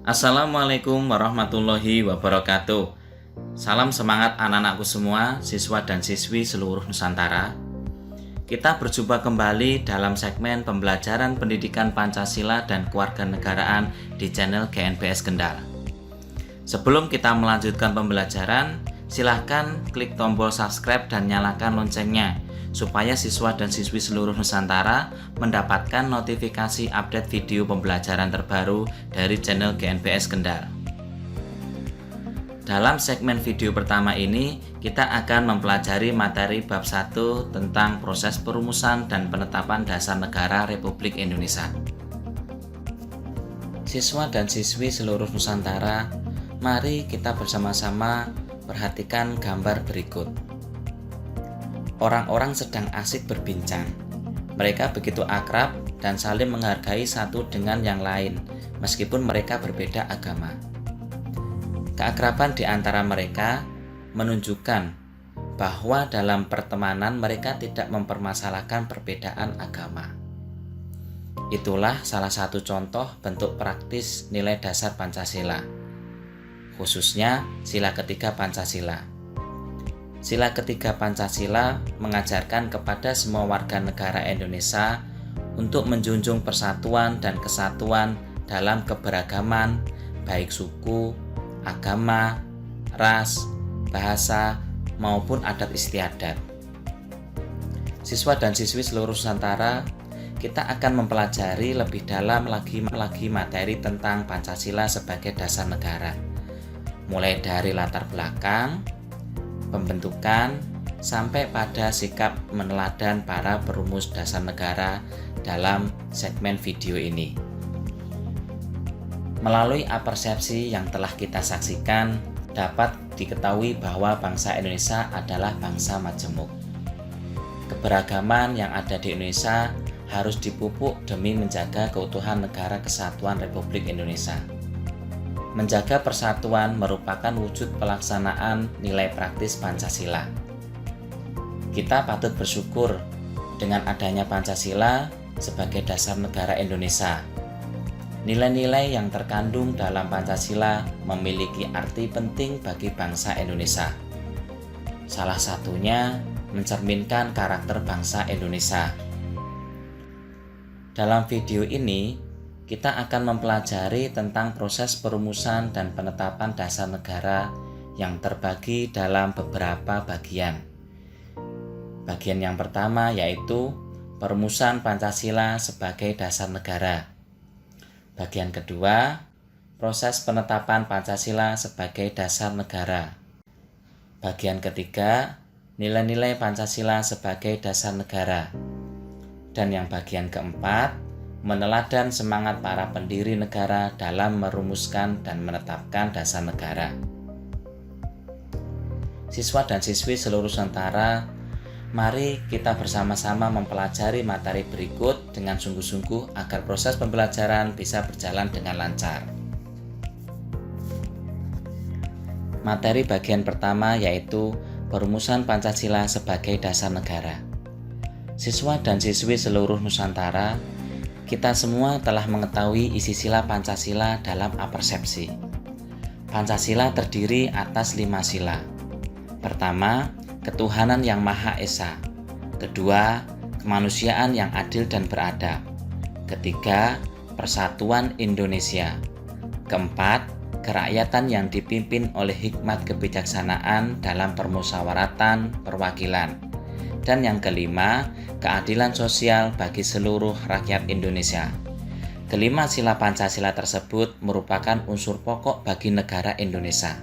Assalamualaikum warahmatullahi wabarakatuh. Salam semangat anak-anakku semua, siswa dan siswi seluruh Nusantara. Kita berjumpa kembali dalam segmen pembelajaran pendidikan Pancasila dan Kewarganegaraan di channel GNPS Kendal. Sebelum kita melanjutkan pembelajaran, silahkan klik tombol subscribe dan nyalakan loncengnya supaya siswa dan siswi seluruh Nusantara mendapatkan notifikasi update video pembelajaran terbaru dari channel GNPS Kendal. Dalam segmen video pertama ini, kita akan mempelajari materi bab 1 tentang proses perumusan dan penetapan dasar negara Republik Indonesia. Siswa dan siswi seluruh Nusantara, mari kita bersama-sama perhatikan gambar berikut. Orang-orang sedang asik berbincang. Mereka begitu akrab dan saling menghargai satu dengan yang lain, meskipun mereka berbeda agama. Keakraban di antara mereka menunjukkan bahwa dalam pertemanan mereka tidak mempermasalahkan perbedaan agama. Itulah salah satu contoh bentuk praktis nilai dasar Pancasila, khususnya sila ketiga Pancasila. Sila ketiga Pancasila mengajarkan kepada semua warga negara Indonesia untuk menjunjung persatuan dan kesatuan dalam keberagaman, baik suku, agama, ras, bahasa, maupun adat istiadat. Siswa dan siswi seluruh Nusantara, kita akan mempelajari lebih dalam lagi materi tentang Pancasila sebagai dasar negara, mulai dari latar belakang, pembentukan, sampai pada sikap meneladan para perumus dasar negara dalam segmen video ini. Melalui apersepsi yang telah kita saksikan, dapat diketahui bahwa bangsa Indonesia adalah bangsa majemuk. Keberagaman yang ada di Indonesia harus dipupuk demi menjaga keutuhan Negara Kesatuan Republik Indonesia. Menjaga persatuan merupakan wujud pelaksanaan nilai praktis Pancasila. Kita patut bersyukur dengan adanya Pancasila sebagai dasar negara Indonesia. Nilai-nilai yang terkandung dalam Pancasila memiliki arti penting bagi bangsa Indonesia. Salah satunya mencerminkan karakter bangsa Indonesia. Dalam video ini, kita akan mempelajari tentang proses perumusan dan penetapan dasar negara yang terbagi dalam beberapa bagian. Bagian yang pertama yaitu perumusan Pancasila sebagai dasar negara. Bagian kedua, proses penetapan Pancasila sebagai dasar negara. Bagian ketiga, nilai-nilai Pancasila sebagai dasar negara. Dan yang bagian keempat, meneladan semangat para pendiri negara dalam merumuskan dan menetapkan dasar negara. Siswa dan siswi seluruh Nusantara, mari kita bersama-sama mempelajari materi berikut dengan sungguh-sungguh agar proses pembelajaran bisa berjalan dengan lancar. Materi bagian pertama yaitu perumusan Pancasila sebagai dasar negara. Siswa dan siswi seluruh Nusantara, kita semua telah mengetahui isi sila Pancasila dalam apersepsi. Pancasila terdiri atas 5 sila. Pertama, ketuhanan yang Maha Esa. Kedua, kemanusiaan yang adil dan beradab. Ketiga, persatuan Indonesia. Keempat, kerakyatan yang dipimpin oleh hikmat kebijaksanaan dalam permusyawaratan perwakilan. Dan yang kelima, keadilan sosial bagi seluruh rakyat Indonesia. Kelima sila Pancasila tersebut merupakan unsur pokok bagi negara Indonesia.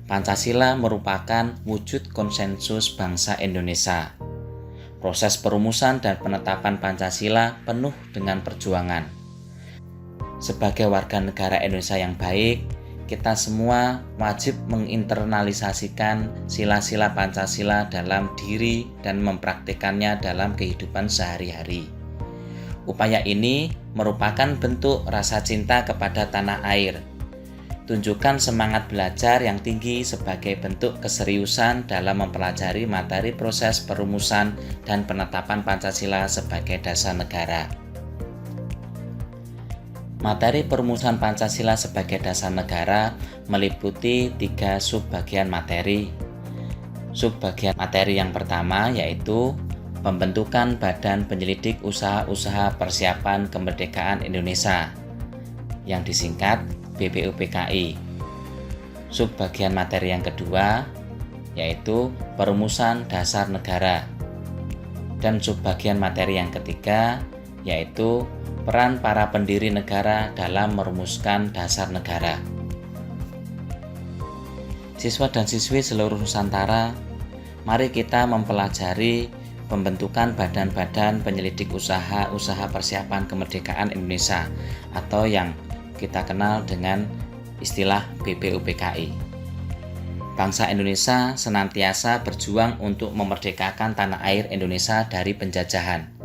Pancasila merupakan wujud konsensus bangsa Indonesia. Proses perumusan dan penetapan Pancasila penuh dengan perjuangan. Sebagai warga negara Indonesia yang baik, kita semua wajib menginternalisasikan sila-sila Pancasila dalam diri dan mempraktikkannya dalam kehidupan sehari-hari. Upaya ini merupakan bentuk rasa cinta kepada tanah air. Tunjukkan semangat belajar yang tinggi sebagai bentuk keseriusan dalam mempelajari materi proses perumusan dan penetapan Pancasila sebagai dasar negara. Materi perumusan Pancasila sebagai dasar negara meliputi 3 subbagian materi. Subbagian materi yang pertama yaitu pembentukan Badan Penyelidik Usaha-usaha Persiapan Kemerdekaan Indonesia yang disingkat BPUPKI. Subbagian materi yang kedua yaitu perumusan dasar negara. Dan subbagian materi yang ketiga yaitu peran para pendiri negara dalam merumuskan dasar negara. Siswa dan siswi seluruh Nusantara, mari kita mempelajari pembentukan badan-badan penyelidik usaha-usaha persiapan kemerdekaan Indonesia atau yang kita kenal dengan istilah BPUPKI. Bangsa Indonesia senantiasa berjuang untuk memerdekakan tanah air Indonesia dari penjajahan.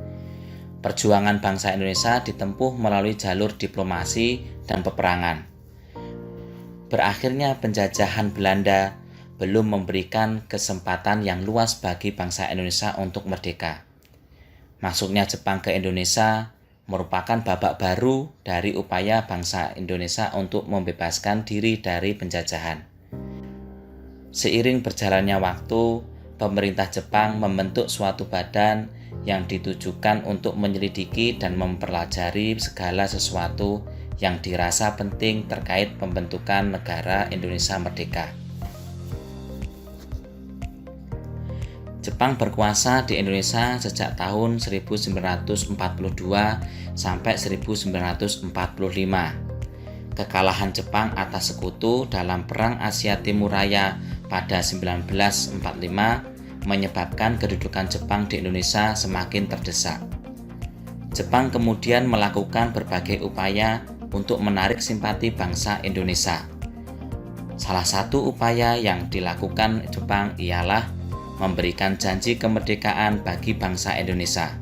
Perjuangan bangsa Indonesia ditempuh melalui jalur diplomasi dan peperangan. Berakhirnya penjajahan Belanda belum memberikan kesempatan yang luas bagi bangsa Indonesia untuk merdeka. Masuknya Jepang ke Indonesia merupakan babak baru dari upaya bangsa Indonesia untuk membebaskan diri dari penjajahan. Seiring berjalannya waktu, pemerintah Jepang membentuk suatu badan yang ditujukan untuk menyelidiki dan mempelajari segala sesuatu yang dirasa penting terkait pembentukan negara Indonesia merdeka. Jepang berkuasa di Indonesia sejak tahun 1942 sampai 1945. Kekalahan Jepang atas sekutu dalam Perang Asia Timur Raya pada 1945 menyebabkan kedudukan Jepang di Indonesia semakin terdesak. Jepang kemudian melakukan berbagai upaya untuk menarik simpati bangsa Indonesia. Salah satu upaya yang dilakukan Jepang ialah memberikan janji kemerdekaan bagi bangsa Indonesia.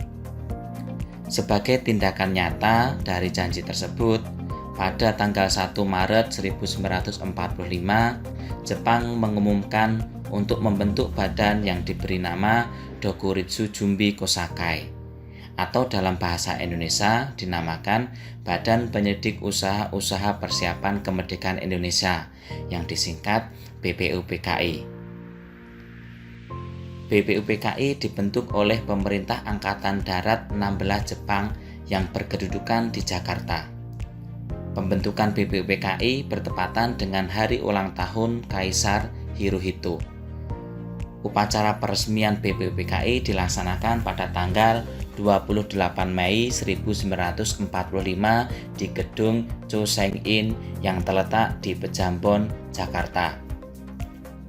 Sebagai tindakan nyata dari janji tersebut, pada tanggal 1 Maret 1945, Jepang mengumumkan untuk membentuk badan yang diberi nama Dokuritsu Jumbi Kosakai, atau dalam bahasa Indonesia dinamakan Badan Penyelidik Usaha-usaha Persiapan Kemerdekaan Indonesia yang disingkat BPUPKI. BPUPKI dibentuk oleh Pemerintah Angkatan Darat 16 Jepang yang berkedudukan di Jakarta. Pembentukan BPUPKI bertepatan dengan hari ulang tahun Kaisar Hirohito. Upacara peresmian BPUPKI dilaksanakan pada tanggal 28 Mei 1945 di gedung Choseing-in yang terletak di Pejambon, Jakarta.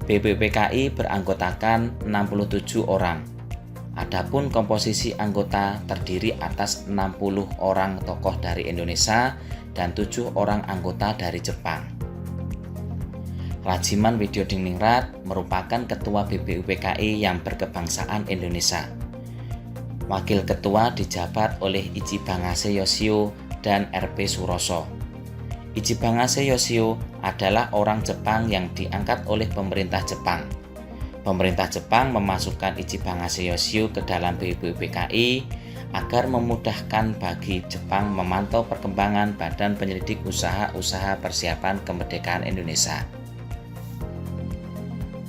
BPUPKI beranggotakan 67 orang. Adapun komposisi anggota terdiri atas 60 orang tokoh dari Indonesia dan 7 orang anggota dari Jepang. Rajiman Widyodiningrat merupakan ketua BPUPKI yang berkebangsaan Indonesia. Wakil ketua dijabat oleh Ichibangase Yoshio dan RP Suroso. Ichibangase Yoshio adalah orang Jepang yang diangkat oleh pemerintah Jepang. Pemerintah Jepang memasukkan Ichibangase Yoshio ke dalam BPUPKI agar memudahkan bagi Jepang memantau perkembangan Badan Penyelidik Usaha-usaha Persiapan Kemerdekaan Indonesia.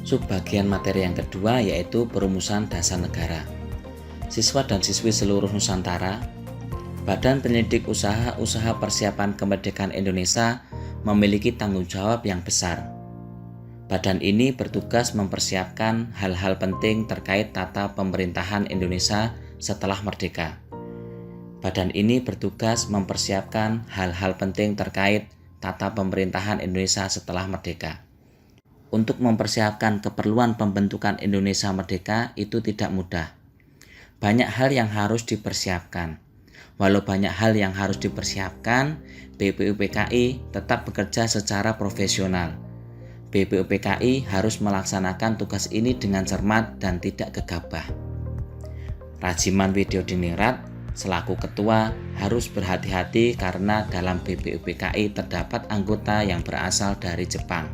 Subbagian materi yang kedua yaitu perumusan dasar negara. Siswa dan siswi seluruh Nusantara, Badan Penyelidik Usaha-usaha Persiapan Kemerdekaan Indonesia memiliki tanggung jawab yang besar. Badan ini bertugas mempersiapkan hal-hal penting terkait tata pemerintahan Indonesia setelah merdeka. Badan ini bertugas mempersiapkan hal-hal penting terkait tata pemerintahan Indonesia setelah merdeka. Untuk mempersiapkan keperluan pembentukan Indonesia merdeka itu tidak mudah. Banyak hal yang harus dipersiapkan. Walau banyak hal yang harus dipersiapkan, BPUPKI tetap bekerja secara profesional. BPUPKI harus melaksanakan tugas ini dengan cermat dan tidak gegabah. Rajiman Widyodiningrat selaku ketua harus berhati-hati karena dalam BPUPKI terdapat anggota yang berasal dari Jepang.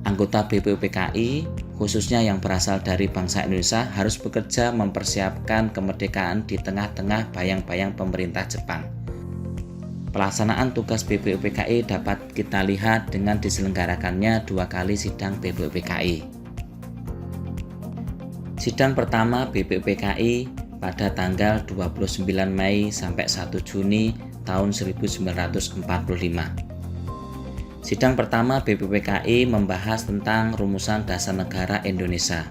Anggota BPUPKI, khususnya yang berasal dari bangsa Indonesia, harus bekerja mempersiapkan kemerdekaan di tengah-tengah bayang-bayang pemerintah Jepang. Pelaksanaan tugas BPUPKI dapat kita lihat dengan diselenggarakannya 2 kali sidang BPUPKI. Sidang pertama BPUPKI pada tanggal 29 Mei sampai 1 Juni tahun 1945. Sidang pertama BPUPKI membahas tentang rumusan dasar negara Indonesia.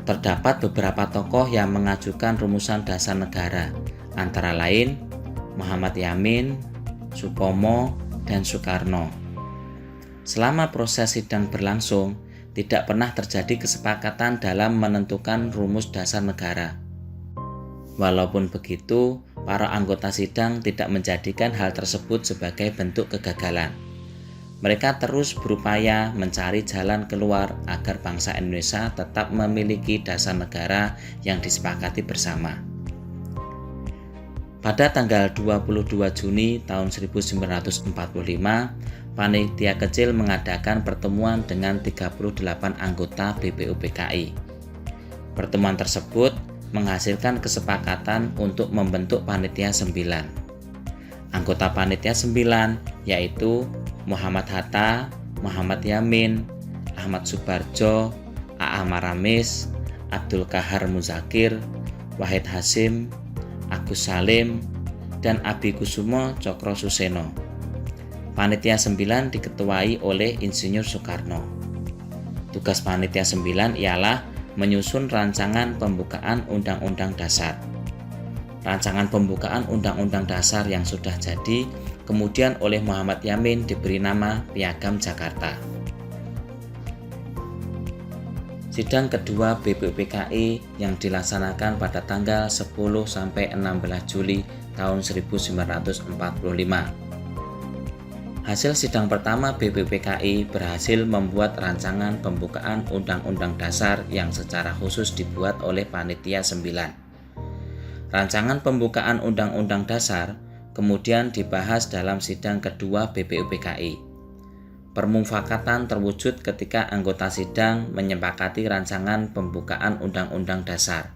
Terdapat beberapa tokoh yang mengajukan rumusan dasar negara, antara lain Muhammad Yamin, Supomo, dan Soekarno. Selama proses sidang berlangsung, tidak pernah terjadi kesepakatan dalam menentukan rumus dasar negara. Walaupun begitu, para anggota sidang tidak menjadikan hal tersebut sebagai bentuk kegagalan. Mereka terus berupaya mencari jalan keluar agar bangsa Indonesia tetap memiliki dasar negara yang disepakati bersama. Pada tanggal 22 Juni tahun 1945, panitia kecil mengadakan pertemuan dengan 38 anggota BPUPKI. Pertemuan tersebut menghasilkan kesepakatan untuk membentuk panitia 9. Anggota panitia 9 yaitu Muhammad Hatta, Muhammad Yamin, Ahmad Subarjo, A.A. Maramis, Abdul Qahar Muzakir, Wahid Hasyim, Agus Salim, dan Abi Kusumo Cokro Suseno. Panitia 9 diketuai oleh Insinyur Soekarno. Tugas panitia 9 ialah menyusun rancangan pembukaan Undang-Undang Dasar. Rancangan pembukaan Undang-Undang Dasar yang sudah jadi kemudian oleh Muhammad Yamin diberi nama Piagam Jakarta. Sidang kedua BPUPKI yang dilaksanakan pada tanggal 10 sampai 16 Juli tahun 1945. Hasil sidang pertama BPUPKI berhasil membuat rancangan pembukaan Undang-Undang Dasar yang secara khusus dibuat oleh Panitia 9. Rancangan pembukaan Undang-Undang Dasar kemudian dibahas dalam sidang kedua BPUPKI. Permufakatan terwujud ketika anggota sidang menyepakati rancangan pembukaan Undang-Undang Dasar.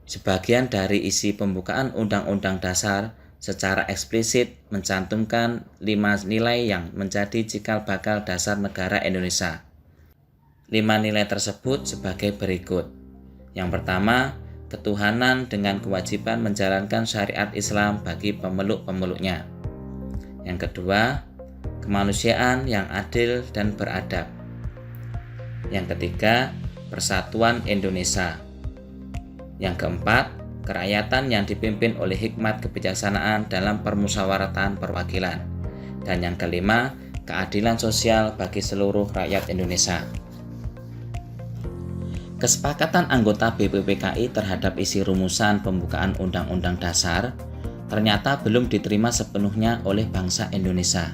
Sebagian dari isi pembukaan Undang-Undang Dasar secara eksplisit mencantumkan 5 nilai yang menjadi cikal bakal dasar negara Indonesia. 5 nilai tersebut sebagai berikut. Yang pertama, ketuhanan dengan kewajiban menjalankan syariat Islam bagi pemeluk-pemeluknya. Yang kedua, kemanusiaan yang adil dan beradab. Yang ketiga, persatuan Indonesia. Yang keempat, kerakyatan yang dipimpin oleh hikmat kebijaksanaan dalam permusyawaratan perwakilan. Dan yang kelima, keadilan sosial bagi seluruh rakyat Indonesia. Kesepakatan anggota BPUPKI terhadap isi rumusan pembukaan Undang-Undang Dasar ternyata belum diterima sepenuhnya oleh bangsa Indonesia,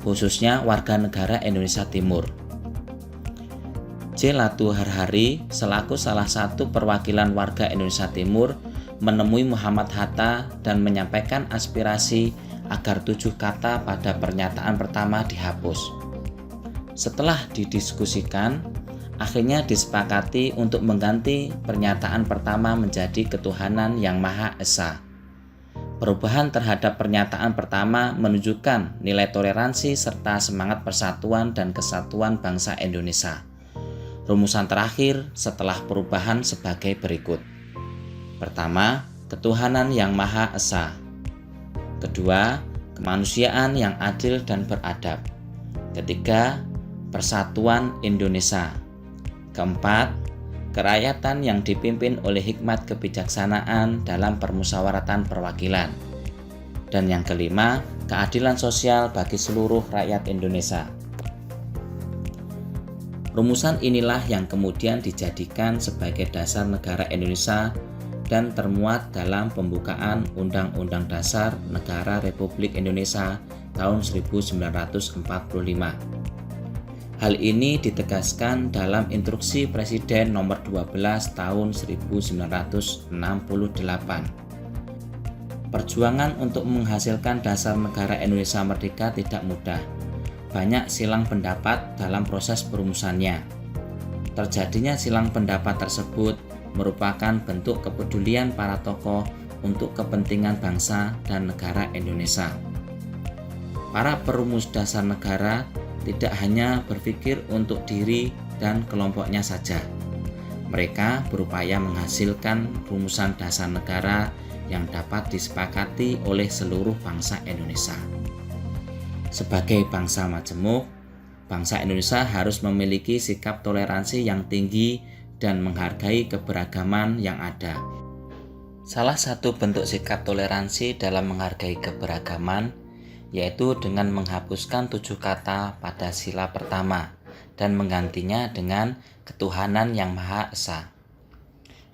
khususnya warga negara Indonesia Timur. J. Latu Harhari selaku salah satu perwakilan warga Indonesia Timur menemui Muhammad Hatta dan menyampaikan aspirasi agar 7 kata pada pernyataan pertama dihapus. Setelah didiskusikan, akhirnya disepakati untuk mengganti pernyataan pertama menjadi ketuhanan yang Maha Esa. Perubahan terhadap pernyataan pertama menunjukkan nilai toleransi serta semangat persatuan dan kesatuan bangsa Indonesia. Rumusan terakhir setelah perubahan sebagai berikut. Pertama, ketuhanan yang Maha Esa. Kedua, kemanusiaan yang adil dan beradab. Ketiga, persatuan Indonesia. Keempat, kerakyatan yang dipimpin oleh hikmat kebijaksanaan dalam permusyawaratan perwakilan. Dan yang kelima, keadilan sosial bagi seluruh rakyat Indonesia. Rumusan inilah yang kemudian dijadikan sebagai dasar negara Indonesia dan termuat dalam pembukaan Undang-Undang Dasar Negara Republik Indonesia tahun 1945. Hal ini ditegaskan dalam Instruksi Presiden Nomor 12 Tahun 1968. Perjuangan untuk menghasilkan dasar negara Indonesia merdeka tidak mudah. Banyak silang pendapat dalam proses perumusannya. Terjadinya silang pendapat tersebut merupakan bentuk kepedulian para tokoh untuk kepentingan bangsa dan negara Indonesia. Para perumus dasar negara tidak hanya berpikir untuk diri dan kelompoknya saja. Mereka berupaya menghasilkan rumusan dasar negara yang dapat disepakati oleh seluruh bangsa Indonesia. Sebagai bangsa majemuk, bangsa Indonesia harus memiliki sikap toleransi yang tinggi dan menghargai keberagaman yang ada. Salah satu bentuk sikap toleransi dalam menghargai keberagaman yaitu dengan menghapuskan 7 kata pada sila pertama dan menggantinya dengan ketuhanan yang Maha Esa.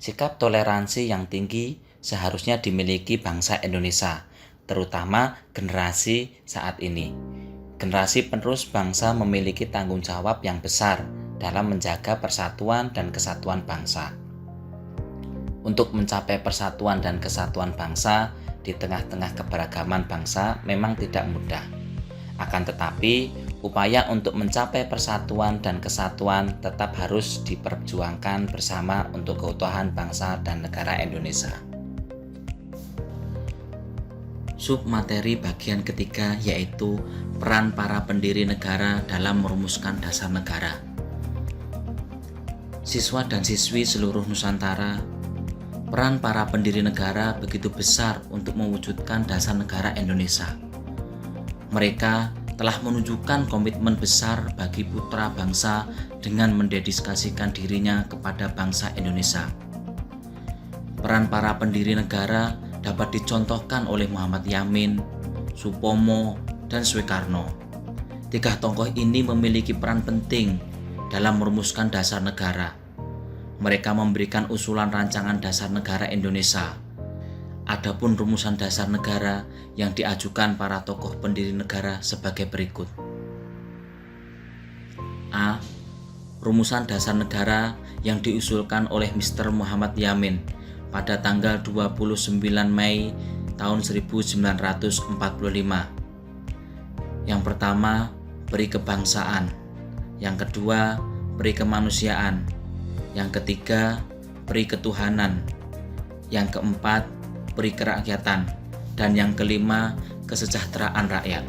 Sikap toleransi yang tinggi seharusnya dimiliki bangsa Indonesia, terutama generasi saat ini. Generasi penerus bangsa memiliki tanggung jawab yang besar dalam menjaga persatuan dan kesatuan bangsa. Untuk mencapai persatuan dan kesatuan bangsa di tengah-tengah keberagaman bangsa memang tidak mudah. Akan tetapi, upaya untuk mencapai persatuan dan kesatuan tetap harus diperjuangkan bersama untuk keutuhan bangsa dan negara Indonesia. Submateri bagian ketiga yaitu peran para pendiri negara dalam merumuskan dasar negara. Siswa dan siswi seluruh Nusantara, peran para pendiri negara begitu besar untuk mewujudkan dasar negara Indonesia. Mereka telah menunjukkan komitmen besar bagi putra bangsa dengan mendedikasikan dirinya kepada bangsa Indonesia. Peran para pendiri negara dapat dicontohkan oleh Muhammad Yamin, Supomo, dan Soekarno. 3 tokoh ini memiliki peran penting dalam merumuskan dasar negara. Mereka memberikan usulan rancangan dasar negara Indonesia. Adapun rumusan dasar negara yang diajukan para tokoh pendiri negara sebagai berikut. A. Rumusan dasar negara yang diusulkan oleh Mr. Muhammad Yamin pada tanggal 29 Mei tahun 1945. Yang pertama, peri kebangsaan. Yang kedua, peri kemanusiaan. Yang ketiga, peri ketuhanan. Yang keempat, peri kerakyatan. Dan yang kelima, kesejahteraan rakyat.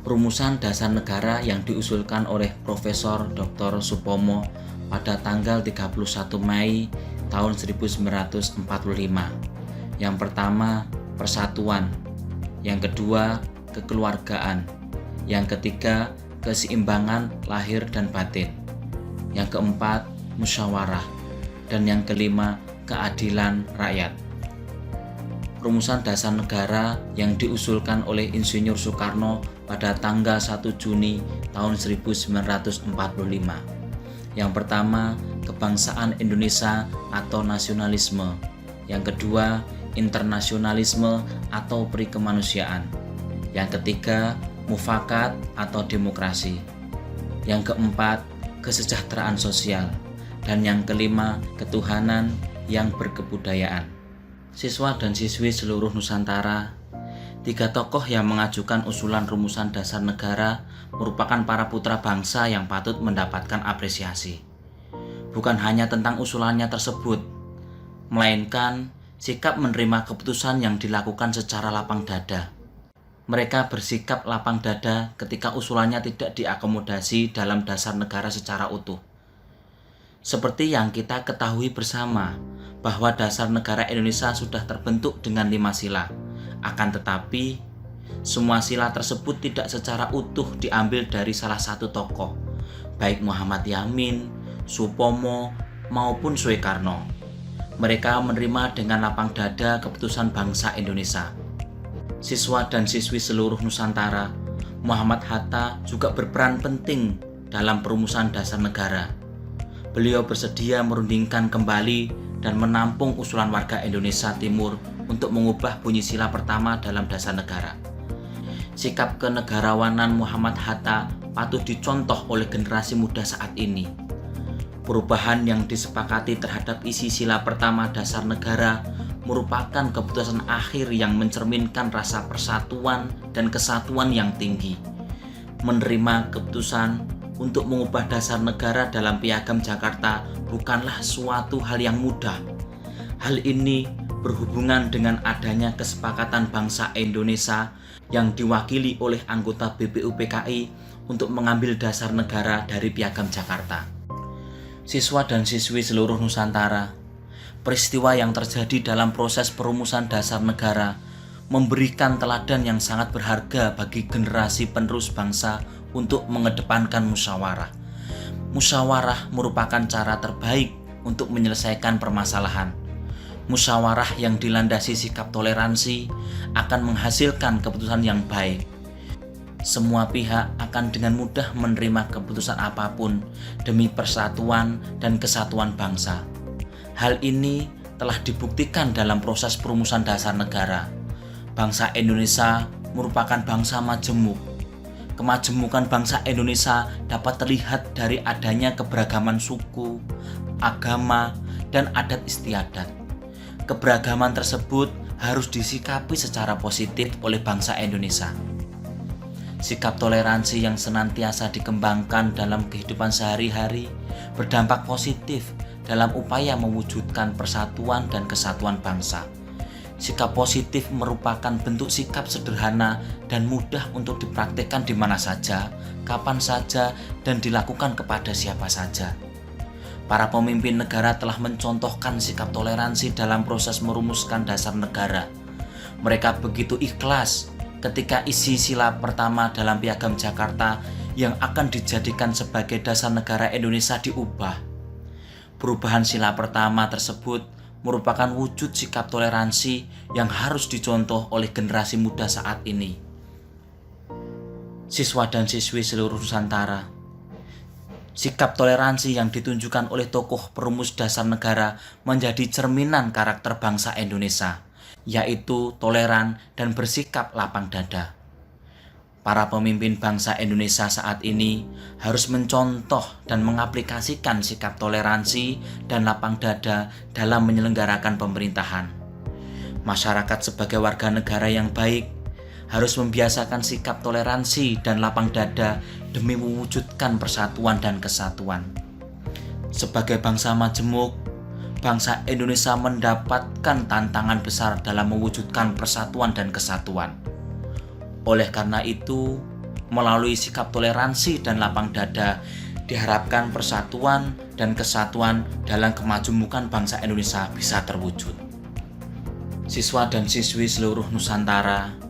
Rumusan dasar negara yang diusulkan oleh Profesor Dr. Supomo pada tanggal 31 Mei tahun 1945. Yang pertama, persatuan. Yang kedua, kekeluargaan. Yang ketiga, keseimbangan lahir dan batin. Yang keempat, musyawarah. Dan yang kelima, keadilan rakyat. Rumusan dasar negara yang diusulkan oleh Insinyur Soekarno pada tanggal 1 Juni tahun 1945. Yang pertama, kebangsaan Indonesia atau nasionalisme. Yang kedua, internasionalisme atau peri kemanusiaan. Yang ketiga, mufakat atau demokrasi. Yang keempat, kesejahteraan sosial. Dan yang kelima, ketuhanan yang berkebudayaan. Siswa dan siswi seluruh Nusantara, 3 tokoh yang mengajukan usulan rumusan dasar negara merupakan para putra bangsa yang patut mendapatkan apresiasi. Bukan hanya tentang usulannya tersebut, melainkan sikap menerima keputusan yang dilakukan secara lapang dada. Mereka bersikap lapang dada ketika usulannya tidak diakomodasi dalam dasar negara secara utuh. Seperti yang kita ketahui bersama, bahwa dasar negara Indonesia sudah terbentuk dengan 5 sila. Akan tetapi, semua sila tersebut tidak secara utuh diambil dari salah satu tokoh, baik Muhammad Yamin, Supomo, maupun Soekarno. Mereka menerima dengan lapang dada keputusan bangsa Indonesia. Siswa dan siswi seluruh Nusantara, Muhammad Hatta juga berperan penting dalam perumusan dasar negara. Beliau bersedia merundingkan kembali dan menampung usulan warga Indonesia Timur untuk mengubah bunyi sila pertama dalam dasar negara. Sikap kenegarawanan Muhammad Hatta patut dicontoh oleh generasi muda saat ini. Perubahan yang disepakati terhadap isi sila pertama dasar negara merupakan keputusan akhir yang mencerminkan rasa persatuan dan kesatuan yang tinggi. Menerima keputusan untuk mengubah dasar negara dalam Piagam Jakarta bukanlah suatu hal yang mudah. Hal ini berhubungan dengan adanya kesepakatan bangsa Indonesia yang diwakili oleh anggota BPUPKI untuk mengambil dasar negara dari Piagam Jakarta. Siswa dan siswi seluruh Nusantara, peristiwa yang terjadi dalam proses perumusan dasar negara memberikan teladan yang sangat berharga bagi generasi penerus bangsa untuk mengedepankan musyawarah. Musyawarah merupakan cara terbaik untuk menyelesaikan permasalahan. Musyawarah yang dilandasi sikap toleransi akan menghasilkan keputusan yang baik. Semua pihak akan dengan mudah menerima keputusan apapun demi persatuan dan kesatuan bangsa. Hal ini telah dibuktikan dalam proses perumusan dasar negara. Bangsa Indonesia merupakan bangsa majemuk. Kemajemukan bangsa Indonesia dapat terlihat dari adanya keberagaman suku, agama, dan adat istiadat. Keberagaman tersebut harus disikapi secara positif oleh bangsa Indonesia. Sikap toleransi yang senantiasa dikembangkan dalam kehidupan sehari-hari berdampak positif dalam upaya mewujudkan persatuan dan kesatuan bangsa. Sikap positif merupakan bentuk sikap sederhana dan mudah untuk dipraktikkan di mana saja, kapan saja, dan dilakukan kepada siapa saja. Para pemimpin negara telah mencontohkan sikap toleransi dalam proses merumuskan dasar negara. Mereka begitu ikhlas ketika isi sila pertama dalam Piagam Jakarta yang akan dijadikan sebagai dasar negara Indonesia diubah. Perubahan sila pertama tersebut merupakan wujud sikap toleransi yang harus dicontoh oleh generasi muda saat ini. Siswa dan siswi seluruh Nusantara, sikap toleransi yang ditunjukkan oleh tokoh perumus dasar negara menjadi cerminan karakter bangsa Indonesia, yaitu toleran dan bersikap lapang dada. Para pemimpin bangsa Indonesia saat ini harus mencontoh dan mengaplikasikan sikap toleransi dan lapang dada dalam menyelenggarakan pemerintahan. Masyarakat sebagai warga negara yang baik harus membiasakan sikap toleransi dan lapang dada demi mewujudkan persatuan dan kesatuan. Sebagai bangsa majemuk, bangsa Indonesia mendapatkan tantangan besar dalam mewujudkan persatuan dan kesatuan. Oleh karena itu, melalui sikap toleransi dan lapang dada, diharapkan persatuan dan kesatuan dalam kemajemukan bangsa Indonesia bisa terwujud. Siswa dan siswi seluruh Nusantara,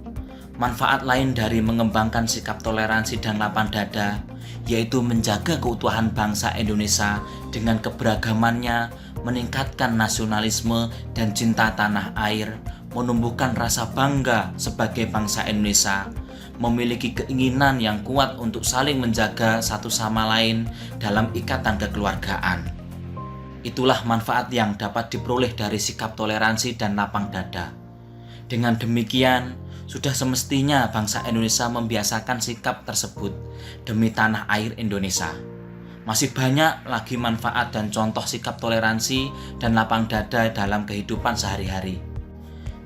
manfaat lain dari mengembangkan sikap toleransi dan lapang dada yaitu menjaga keutuhan bangsa Indonesia dengan keberagamannya, meningkatkan nasionalisme dan cinta tanah air, menumbuhkan rasa bangga sebagai bangsa Indonesia, memiliki keinginan yang kuat untuk saling menjaga satu sama lain dalam ikatan kekeluargaan. Itulah manfaat yang dapat diperoleh dari sikap toleransi dan lapang dada. Dengan demikian, sudah semestinya bangsa Indonesia membiasakan sikap tersebut demi tanah air Indonesia. Masih banyak lagi manfaat dan contoh sikap toleransi dan lapang dada dalam kehidupan sehari-hari.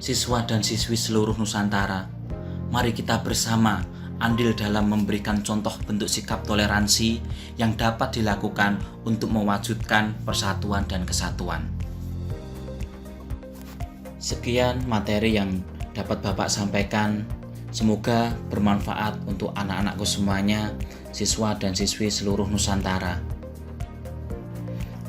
Siswa dan siswi seluruh Nusantara, mari kita bersama andil dalam memberikan contoh bentuk sikap toleransi yang dapat dilakukan untuk mewujudkan persatuan dan kesatuan. Sekian materi yang dapat Bapak sampaikan. Semoga bermanfaat untuk anak-anakku semuanya, siswa dan siswi seluruh Nusantara.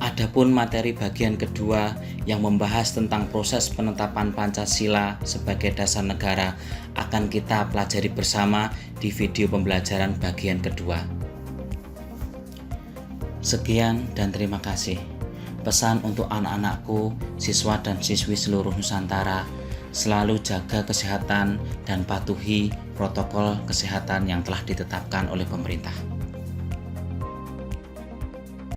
Adapun materi bagian kedua yang membahas tentang proses penetapan Pancasila sebagai dasar negara akan kita pelajari bersama di video pembelajaran bagian kedua. Sekian dan terima kasih. Pesan untuk anak-anakku, siswa dan siswi seluruh Nusantara, selalu jaga kesehatan dan patuhi protokol kesehatan yang telah ditetapkan oleh pemerintah.